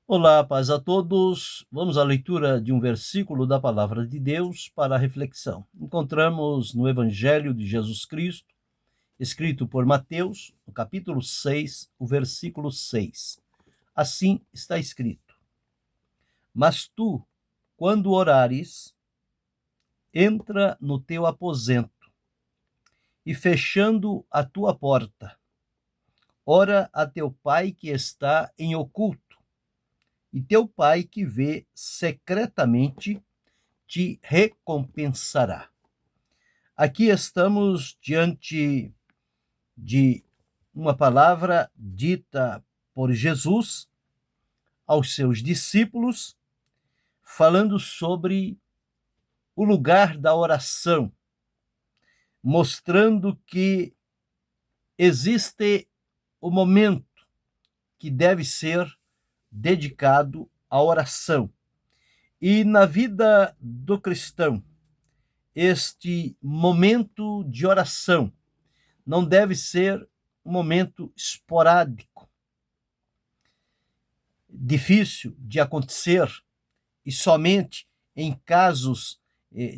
Olá, paz a todos. Vamos à leitura de um versículo da Palavra de Deus para a reflexão. Encontramos no Evangelho de Jesus Cristo, escrito por Mateus, no capítulo 6, o versículo 6. Assim está escrito: Mas tu, quando orares, entra no teu aposento e, fechando a tua porta, ora a teu pai que está em oculto, e teu pai que vê secretamente te recompensará. Aqui estamos diante de uma palavra dita por Jesus aos seus discípulos, falando sobre o lugar da oração, mostrando que existe o momento que deve ser dedicado à oração. E na vida do cristão, este momento de oração não deve ser um momento esporádico, difícil de acontecer e somente em casos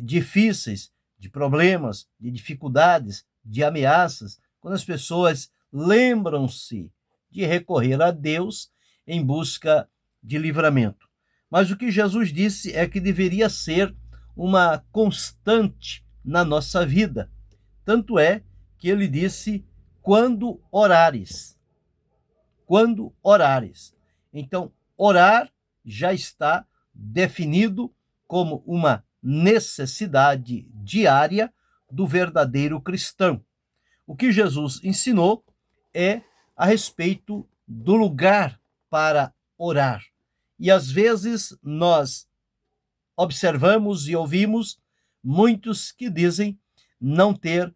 difíceis, de problemas, de dificuldades, de ameaças, quando as pessoas lembram-se de recorrer a Deus em busca de livramento. Mas o que Jesus disse é que deveria ser uma constante na nossa vida. Tanto é que ele disse: quando orares. Quando orares. Então, orar já está definido como uma necessidade diária do verdadeiro cristão. O que Jesus ensinou é a respeito do lugar para orar. E às vezes nós observamos e ouvimos muitos que dizem não ter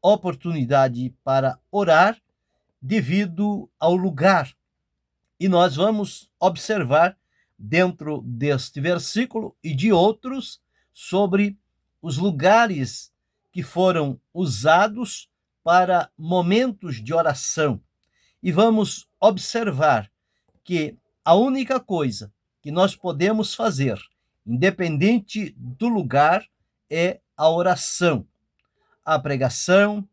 oportunidade para orar devido ao lugar. E nós vamos observar dentro deste versículo e de outros sobre os lugares que foram usados para momentos de oração. E vamos observar que a única coisa que nós podemos fazer, independente do lugar, é a oração. A pregação,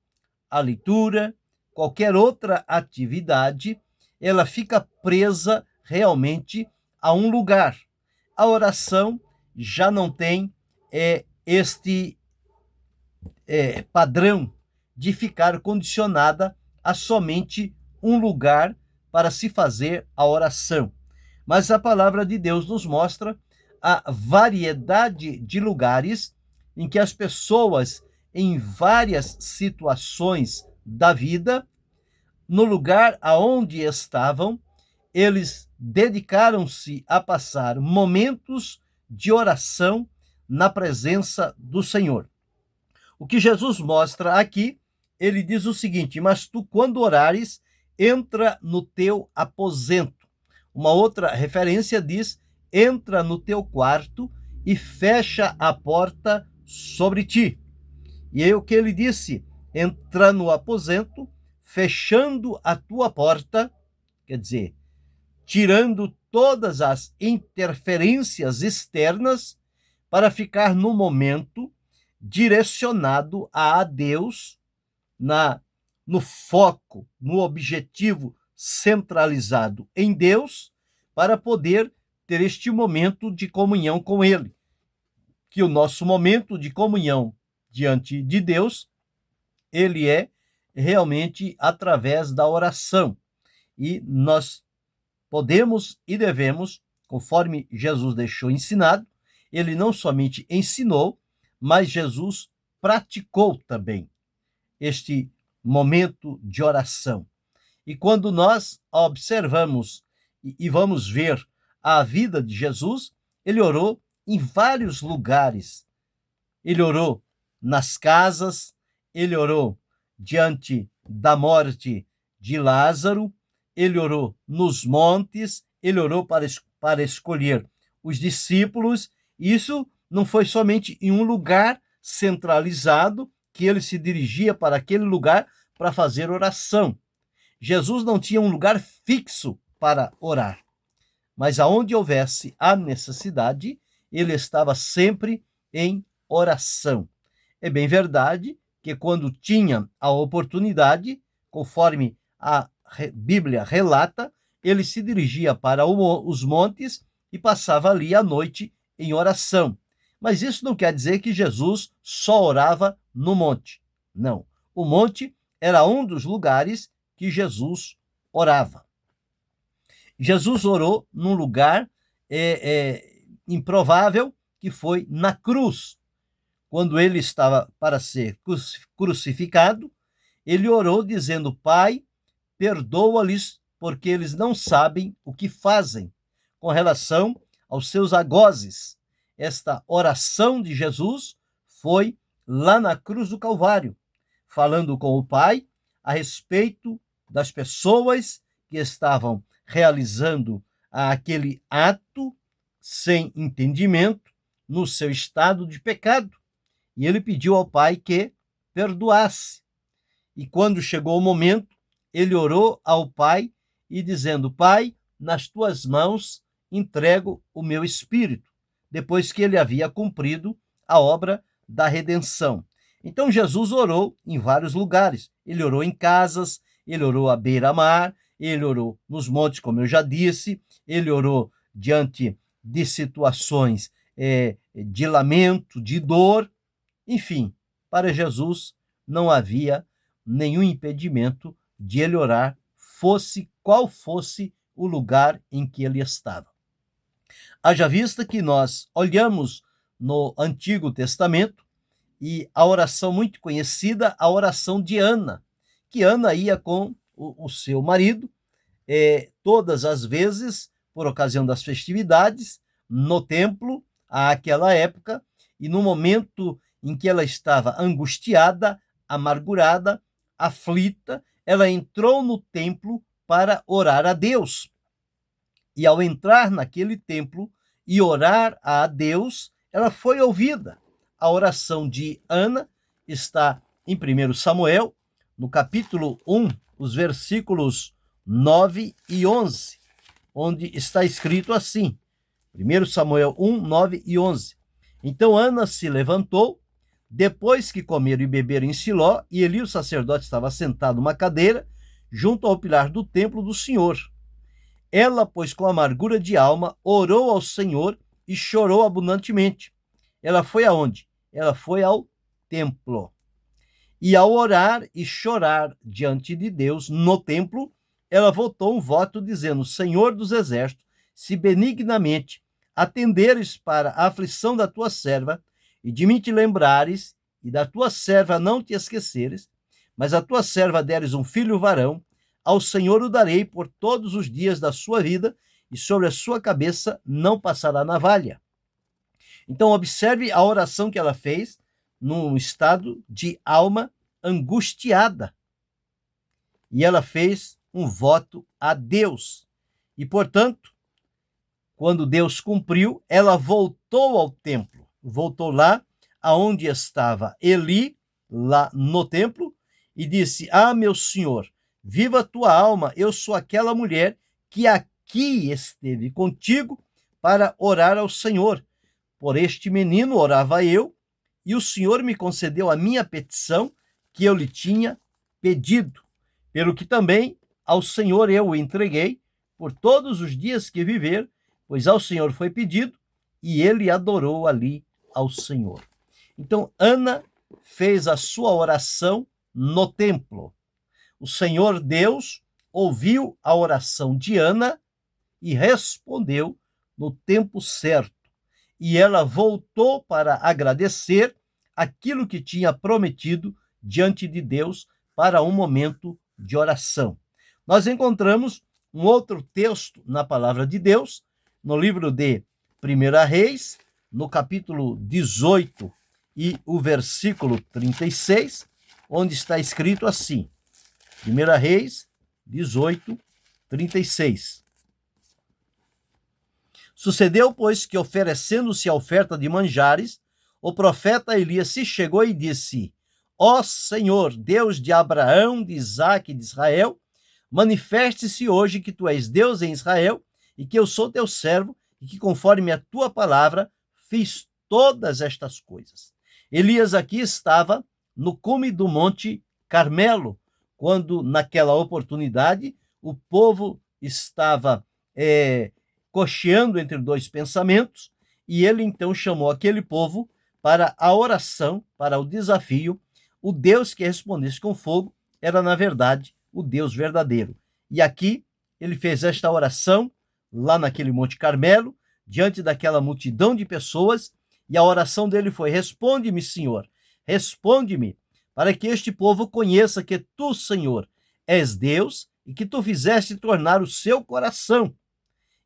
a leitura, qualquer outra atividade, ela fica presa realmente a um lugar. A oração já não tem este padrão de ficar condicionada a somente um lugar para se fazer a oração. Mas a palavra de Deus nos mostra a variedade de lugares em que as pessoas, em várias situações da vida, no lugar aonde estavam, eles dedicaram-se a passar momentos de oração na presença do Senhor. O que Jesus mostra aqui, ele diz o seguinte: mas tu, quando orares, entra no teu aposento. Uma outra referência diz: entra no teu quarto e fecha a porta sobre ti. E aí o que ele disse? Entra no aposento, fechando a tua porta, quer dizer, tirando todas as interferências externas para ficar no momento direcionado a Deus, no foco, no objetivo centralizado em Deus, para poder ter este momento de comunhão com Ele. Que o nosso momento de comunhão diante de Deus, ele é realmente através da oração. E nós podemos e devemos, conforme Jesus deixou ensinado, ele não somente ensinou, mas Jesus praticou também este momento de oração. E quando nós observamos e vamos ver a vida de Jesus, ele orou em vários lugares. Ele orou nas casas, ele orou diante da morte de Lázaro, ele orou nos montes, ele orou para escolher os discípulos. Isso não foi somente em um lugar centralizado que ele se dirigia para aquele lugar para fazer oração. Jesus não tinha um lugar fixo para orar, mas aonde houvesse a necessidade, ele estava sempre em oração. É bem verdade que quando tinha a oportunidade, conforme a Bíblia relata, ele se dirigia para os montes e passava ali a noite em oração. Mas isso não quer dizer que Jesus só orava no monte. Não. O monte era um dos lugares que Jesus orava. Jesus orou num lugar improvável, que foi na cruz. Quando ele estava para ser crucificado, ele orou dizendo: Pai, perdoa-lhes, porque eles não sabem o que fazem, com relação aos seus algozes. Esta oração de Jesus foi lá na cruz do Calvário, falando com o Pai a respeito das pessoas que estavam realizando aquele ato sem entendimento, no seu estado de pecado. E ele pediu ao Pai que perdoasse. E quando chegou o momento, ele orou ao Pai e dizendo: Pai, nas tuas mãos entrego o meu espírito, depois que ele havia cumprido a obra da redenção. Então Jesus orou em vários lugares. Ele orou em casas, ele orou à beira-mar, ele orou nos montes, como eu já disse, ele orou diante de situações de lamento, de dor. Enfim, para Jesus não havia nenhum impedimento de ele orar, fosse qual fosse o lugar em que ele estava. Haja vista que nós olhamos no Antigo Testamento e a oração muito conhecida, a oração de Ana, que Ana ia com o seu marido, todas as vezes, por ocasião das festividades, no templo, àquela época, e no momento em que ela estava angustiada, amargurada, aflita, ela entrou no templo para orar a Deus. E ao entrar naquele templo e orar a Deus, ela foi ouvida. A oração de Ana está em 1 Samuel, no capítulo 1, os versículos 9 e 11, onde está escrito assim, 1 Samuel 1, 9 e 11. Então Ana se levantou, depois que comeram e beberam em Siló, e Eli, o sacerdote, estava sentado numa cadeira, junto ao pilar do templo do Senhor. Ela, pois, com amargura de alma, orou ao Senhor e chorou abundantemente. Ela foi aonde? Ela foi ao templo. E ao orar e chorar diante de Deus no templo, ela votou um voto dizendo: Senhor dos exércitos, se benignamente atenderes para a aflição da tua serva, e de mim te lembrares, e da tua serva não te esqueceres, mas a tua serva deres um filho varão, ao Senhor o darei por todos os dias da sua vida, e sobre a sua cabeça não passará navalha. Então observe a oração que ela fez num estado de alma angustiada. E ela fez um voto a Deus. E, portanto, quando Deus cumpriu, ela voltou ao templo. Voltou lá aonde estava Eli, lá no templo, e disse: meu Senhor, viva a tua alma, eu sou aquela mulher que aqui esteve contigo para orar ao Senhor. Por este menino orava eu, e o Senhor me concedeu a minha petição que eu lhe tinha pedido, pelo que também ao Senhor eu o entreguei por todos os dias que viver, pois ao Senhor foi pedido, e ele adorou ali ao Senhor. Então, Ana fez a sua oração no templo. O Senhor Deus ouviu a oração de Ana e respondeu no tempo certo. E ela voltou para agradecer aquilo que tinha prometido diante de Deus para um momento de oração. Nós encontramos um outro texto na palavra de Deus, no livro de 1 Reis, no capítulo 18 e o versículo 36, onde está escrito assim, 1 Reis 18, 36. Sucedeu, pois, que oferecendo-se a oferta de manjares, o profeta Elias se chegou e disse: Ó Senhor, Deus de Abraão, de Isaque e de Israel, manifeste-se hoje que tu és Deus em Israel e que eu sou teu servo, e que conforme a tua palavra fiz todas estas coisas. Elias aqui estava no cume do Monte Carmelo, quando naquela oportunidade o povo estava cocheando entre dois pensamentos, e ele então chamou aquele povo para a oração, para o desafio. O Deus que respondesse com fogo era, na verdade, o Deus verdadeiro. E aqui ele fez esta oração lá naquele Monte Carmelo, diante daquela multidão de pessoas, e a oração dele foi: responde-me, Senhor, responde-me, para que este povo conheça que tu, Senhor, és Deus e que tu fizeste tornar o seu coração.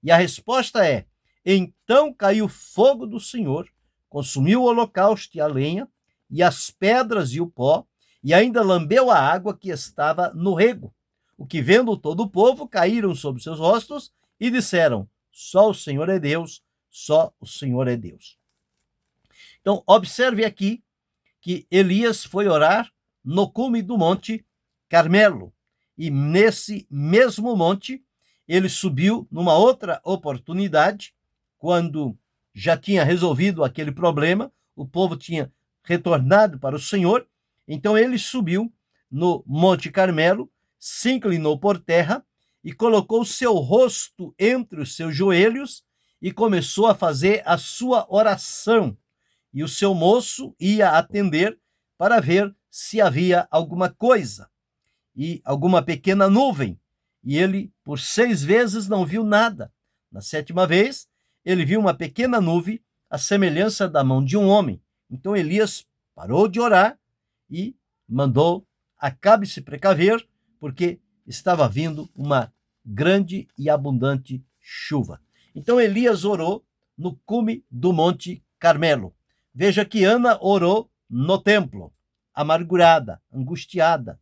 E a resposta é: então caiu fogo do Senhor, consumiu o holocausto e a lenha, e as pedras e o pó, e ainda lambeu a água que estava no rego. O que vendo todo o povo, caíram sobre seus rostos e disseram: só o Senhor é Deus, só o Senhor é Deus. Então, observe aqui que Elias foi orar no cume do Monte Carmelo. E nesse mesmo monte, ele subiu numa outra oportunidade, quando já tinha resolvido aquele problema, o povo tinha retornado para o Senhor. Então ele subiu no Monte Carmelo, se inclinou por terra e colocou o seu rosto entre os seus joelhos e começou a fazer a sua oração. E o seu moço ia atender para ver se havia alguma coisa e alguma pequena nuvem. E ele, por 6 vezes, não viu nada. Na 7ª vez, ele viu uma pequena nuvem, à semelhança da mão de um homem. Então Elias parou de orar e mandou: acabe se precaver, porque estava vindo uma grande e abundante chuva. Então Elias orou no cume do Monte Carmelo. Veja que Ana orou no templo, amargurada, angustiada.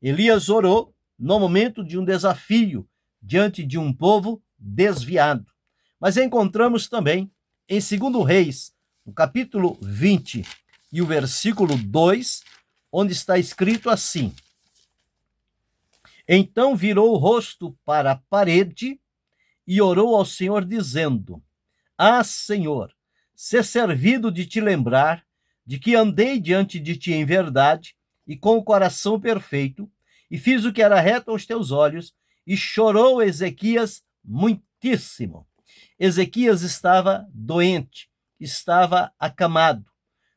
Elias orou no momento de um desafio, diante de um povo desviado. Mas encontramos também em 2 Reis, no capítulo 20 e o versículo 2, onde está escrito assim: então virou o rosto para a parede e orou ao Senhor, dizendo: ah, Senhor, ser servido de te lembrar de que andei diante de ti em verdade e com o coração perfeito, e fiz o que era reto aos teus olhos. E chorou Ezequias muitíssimo. Ezequias estava doente, estava acamado.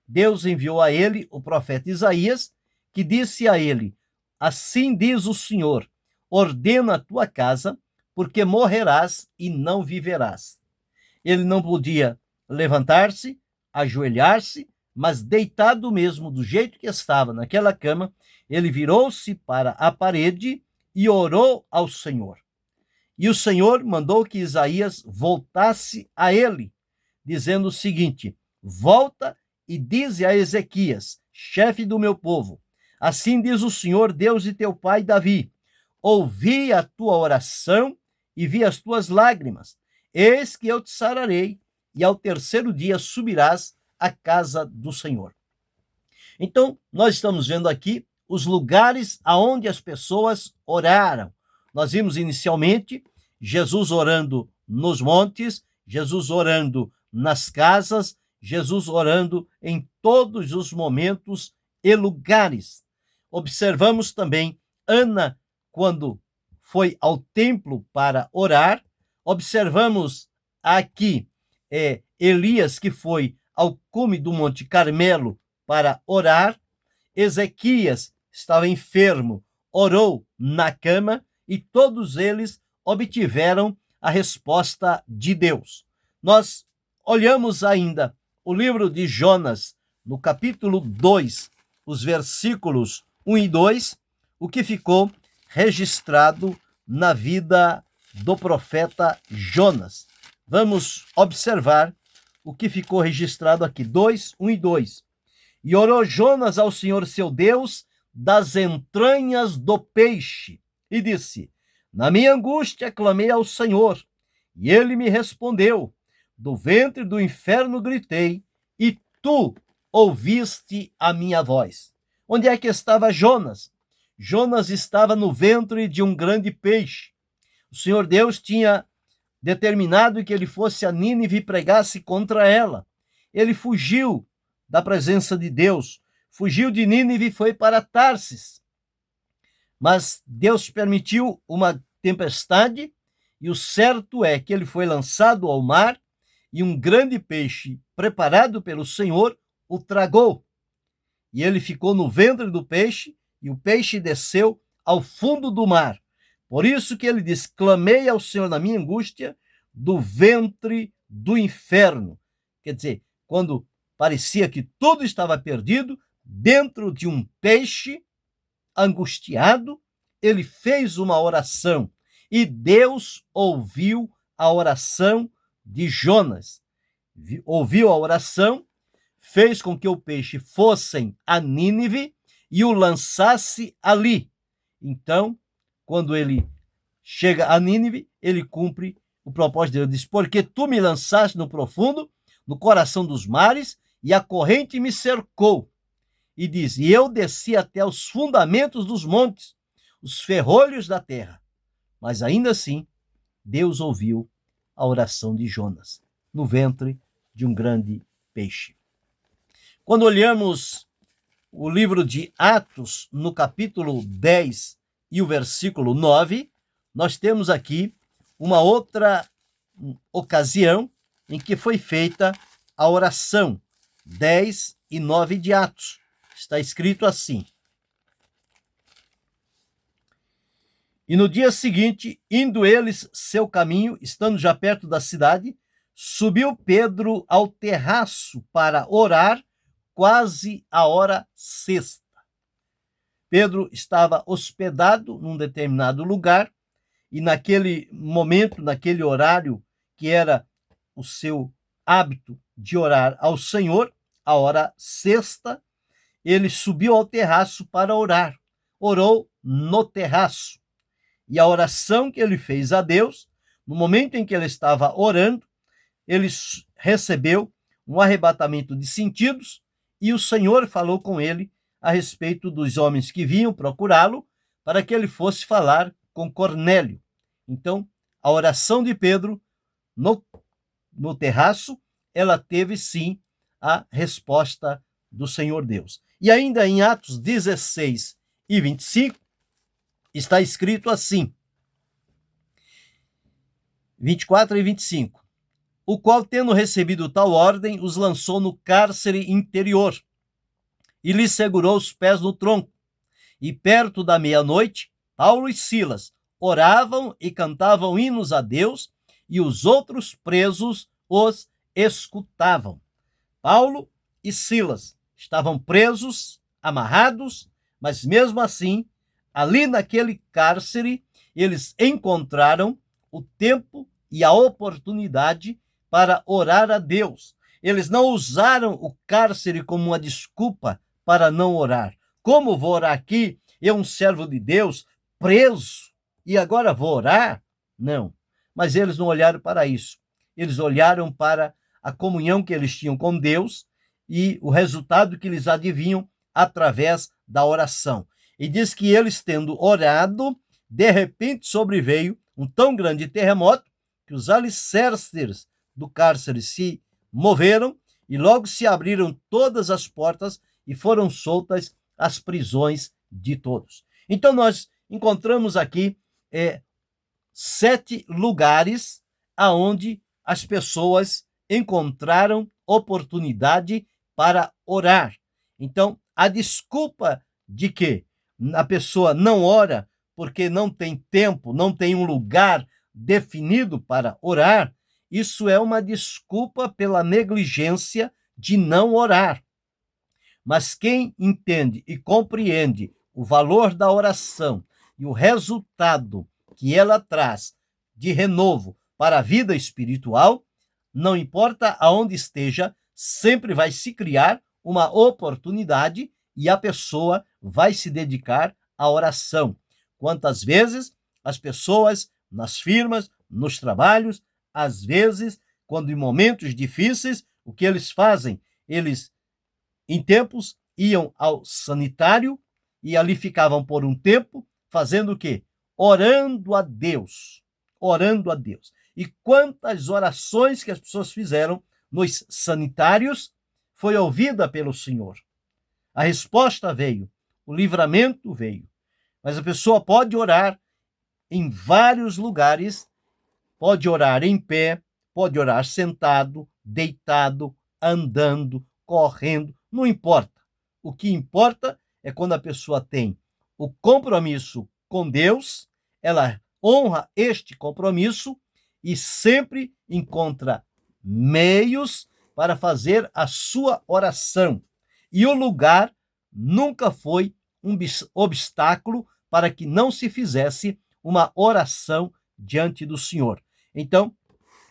Deus enviou a ele o profeta Isaías, que disse a ele: assim diz o Senhor, ordena a tua casa, porque morrerás e não viverás. Ele não podia levantar-se, ajoelhar-se, mas deitado mesmo, do jeito que estava naquela cama, ele virou-se para a parede e orou ao Senhor. E o Senhor mandou que Isaías voltasse a ele, dizendo o seguinte: volta e dize a Ezequias, chefe do meu povo: assim diz o Senhor, Deus de teu pai Davi, ouvi a tua oração e vi as tuas lágrimas. Eis que eu te sararei, e ao 3º dia subirás à casa do Senhor. Então, nós estamos vendo aqui os lugares aonde as pessoas oraram. Nós vimos inicialmente Jesus orando nos montes, Jesus orando nas casas, Jesus orando em todos os momentos e lugares. Observamos também Ana, quando foi ao templo para orar. Observamos aqui Elias, que foi ao cume do Monte Carmelo para orar. Ezequias estava enfermo, orou na cama, e todos eles obtiveram a resposta de Deus. Nós olhamos ainda o livro de Jonas, no capítulo 2, os versículos 1 e 2, o que ficou registrado na vida do profeta Jonas. Vamos observar o que ficou registrado aqui, 2, 1 e 2. E orou Jonas ao Senhor seu Deus das entranhas do peixe, e disse: na minha angústia clamei ao Senhor, e ele me respondeu. Do ventre do inferno gritei, e tu ouviste a minha voz. Onde é que estava Jonas? Jonas estava no ventre de um grande peixe. O Senhor Deus tinha determinado que ele fosse a Nínive e pregasse contra ela. Ele fugiu da presença de Deus, fugiu de Nínive e foi para Tarsis. Mas Deus permitiu uma tempestade, e o certo é que ele foi lançado ao mar, e um grande peixe preparado pelo Senhor o tragou. E ele ficou no ventre do peixe, e o peixe desceu ao fundo do mar. Por isso que ele diz: clamei ao Senhor na minha angústia, do ventre do inferno. Quer dizer, quando parecia que tudo estava perdido, dentro de um peixe, angustiado, ele fez uma oração, e Deus ouviu a oração de Jonas. Ouviu a oração, fez com que o peixe fosse a Nínive e o lançasse ali. Então, quando ele chega a Nínive, ele cumpre o propósito de Deus. Diz: porque tu me lançaste no profundo, no coração dos mares, e a corrente me cercou. E diz: e eu desci até os fundamentos dos montes, os ferrolhos da terra. Mas ainda assim, Deus ouviu a oração de Jonas, no ventre de um grande peixe. Quando olhamos o livro de Atos, no capítulo 10 e o versículo 9, nós temos aqui uma outra ocasião em que foi feita a oração. 10 e 9 de Atos. Está escrito assim: e no dia seguinte, indo eles seu caminho, estando já perto da cidade, subiu Pedro ao terraço para orar, quase a hora sexta. Pedro estava hospedado num determinado lugar, e naquele momento, naquele horário, que era o seu hábito de orar ao Senhor, a hora sexta, ele subiu ao terraço para orar. Orou no terraço. E a oração que ele fez a Deus, no momento em que ele estava orando, ele recebeu um arrebatamento de sentidos, e o Senhor falou com ele a respeito dos homens que vinham procurá-lo, para que ele fosse falar com Cornélio. Então, a oração de Pedro no terraço, ela teve sim a resposta do Senhor Deus. E ainda em Atos 16 e 25, está escrito assim, 24 e 25, o qual, tendo recebido tal ordem, os lançou no cárcere interior e lhes segurou os pés no tronco. E perto da meia-noite, Paulo e Silas oravam e cantavam hinos a Deus, e os outros presos os escutavam. Paulo e Silas estavam presos, amarrados, mas mesmo assim, ali naquele cárcere, eles encontraram o tempo e a oportunidade para orar a Deus. Eles não usaram o cárcere como uma desculpa para não orar. Como vou orar aqui? Eu, um servo de Deus, preso, e agora vou orar? Não. Mas eles não olharam para isso. Eles olharam para a comunhão que eles tinham com Deus e o resultado que eles adivinham através da oração. E diz que eles, tendo orado, de repente sobreveio um tão grande terremoto que os alicerces do cárcere se moveram e logo se abriram todas as portas e foram soltas as prisões de todos. Então nós encontramos aqui 7 lugares aonde as pessoas encontraram oportunidade para orar. Então, a desculpa de que a pessoa não ora porque não tem tempo, não tem um lugar definido para orar, isso é uma desculpa pela negligência de não orar. Mas quem entende e compreende o valor da oração e o resultado que ela traz de renovo para a vida espiritual, não importa aonde esteja, sempre vai se criar uma oportunidade e a pessoa vai se dedicar à oração. Quantas vezes as pessoas nas firmas, nos trabalhos, às vezes, quando em momentos difíceis, o que eles fazem? Eles, em tempos, iam ao sanitário e ali ficavam por um tempo, fazendo o quê? Orando a Deus. Orando a Deus. E quantas orações que as pessoas fizeram nos sanitários foi ouvida pelo Senhor. A resposta veio, o livramento veio. Mas a pessoa pode orar em vários lugares, pode orar em pé, pode orar sentado, deitado, andando, correndo, não importa. O que importa é quando a pessoa tem o compromisso com Deus, ela honra este compromisso e sempre encontra meios para fazer a sua oração. E o lugar nunca foi um obstáculo para que não se fizesse uma oração diante do Senhor. Então,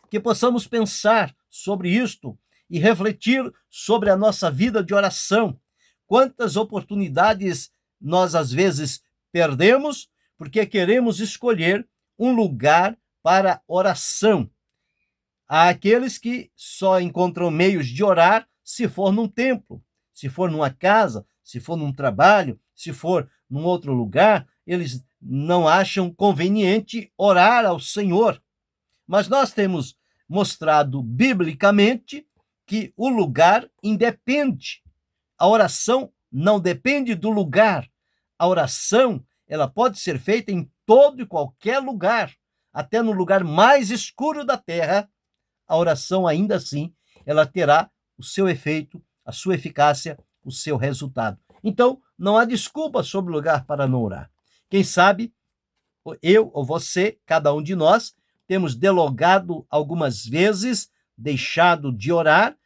que possamos pensar sobre isto e refletir sobre a nossa vida de oração. Quantas oportunidades nós, às vezes, perdemos porque queremos escolher um lugar para oração. Há aqueles que só encontram meios de orar se for num templo, se for numa casa, se for num trabalho, se for num outro lugar, eles não acham conveniente orar ao Senhor. Mas nós temos mostrado biblicamente que o lugar independe. A oração não depende do lugar. A oração, ela pode ser feita em todo e qualquer lugar, até no lugar mais escuro da terra. A oração, ainda assim, ela terá o seu efeito, a sua eficácia, o seu resultado. Então, não há desculpa sobre o lugar para não orar. Quem sabe, eu ou você, cada um de nós, temos delogado algumas vezes, deixado de orar,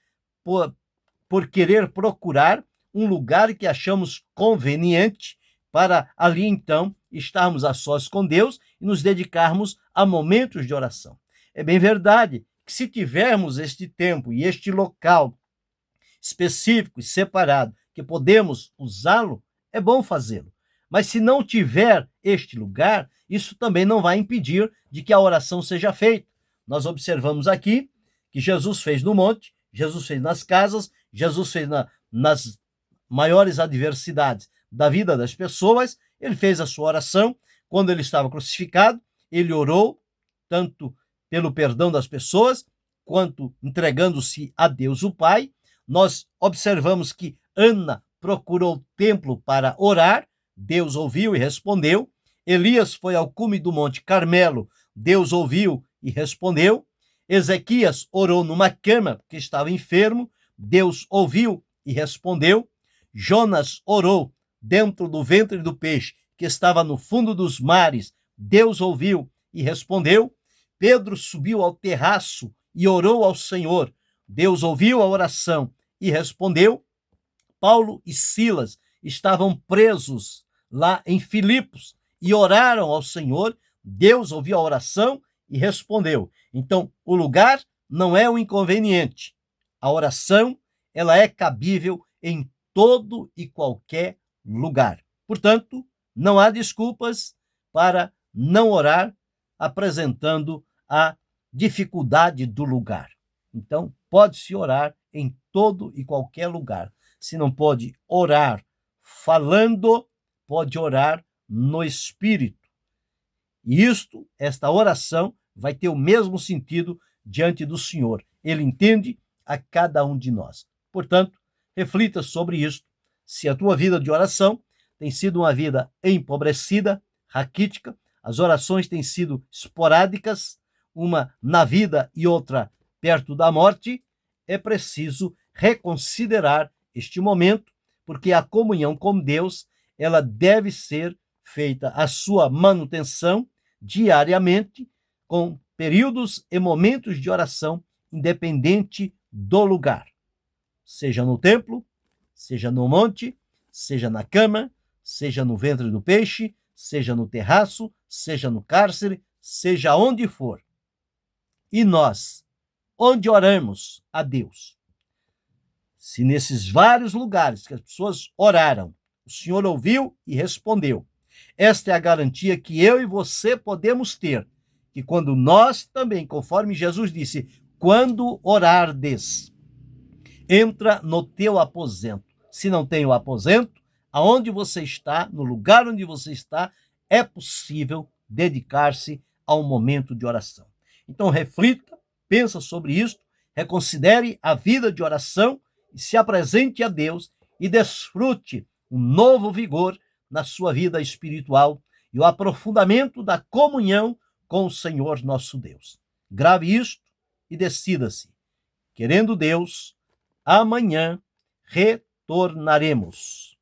por querer procurar um lugar que achamos conveniente para ali, então, estarmos a sós com Deus e nos dedicarmos a momentos de oração. É bem verdade que se tivermos este tempo e este local específico e separado, que podemos usá-lo, é bom fazê-lo. Mas se não tiver este lugar, isso também não vai impedir de que a oração seja feita. Nós observamos aqui que Jesus fez no monte, Jesus fez nas casas, Jesus fez nas maiores adversidades da vida das pessoas, ele fez a sua oração. Quando ele estava crucificado, ele orou tanto pelo perdão das pessoas, quanto entregando-se a Deus o Pai. Nós observamos que Ana procurou o templo para orar, Deus ouviu e respondeu. Elias foi ao cume do Monte Carmelo, Deus ouviu e respondeu. Ezequias orou numa cama porque estava enfermo, Deus ouviu e respondeu. Jonas orou dentro do ventre do peixe que estava no fundo dos mares, Deus ouviu e respondeu. Pedro subiu ao terraço e orou ao Senhor, Deus ouviu a oração e respondeu. Paulo e Silas estavam presos lá em Filipos e oraram ao Senhor, Deus ouviu a oração e respondeu. Então, o lugar não é um inconveniente. A oração, ela é cabível em todo e qualquer lugar. Portanto, não há desculpas para não orar, apresentando a dificuldade do lugar. Então, pode-se orar em todo e qualquer lugar. Se não pode orar falando, pode orar no Espírito. E esta oração vai ter o mesmo sentido diante do Senhor. Ele entende a cada um de nós. Portanto, reflita sobre isso. Se a tua vida de oração tem sido uma vida empobrecida, raquítica, as orações têm sido esporádicas, uma na vida e outra perto da morte, é preciso reconsiderar este momento, porque a comunhão com Deus, ela deve ser feita a sua manutenção diariamente, com períodos e momentos de oração, independente do lugar. Seja no templo, seja no monte, seja na cama, seja no ventre do peixe, seja no terraço, seja no cárcere, seja onde for. E nós, onde oramos a Deus? Se nesses vários lugares que as pessoas oraram, o Senhor ouviu e respondeu, esta é a garantia que eu e você podemos ter, que quando nós também, conforme Jesus disse, quando orardes, entra no teu aposento. Se não tem o aposento, aonde você está, no lugar onde você está, é possível dedicar-se a um momento de oração. Então reflita, pensa sobre isto, reconsidere a vida de oração e se apresente a Deus e desfrute um novo vigor na sua vida espiritual e o aprofundamento da comunhão com o Senhor nosso Deus. Grave isto e decida-se. Querendo Deus, amanhã retornaremos.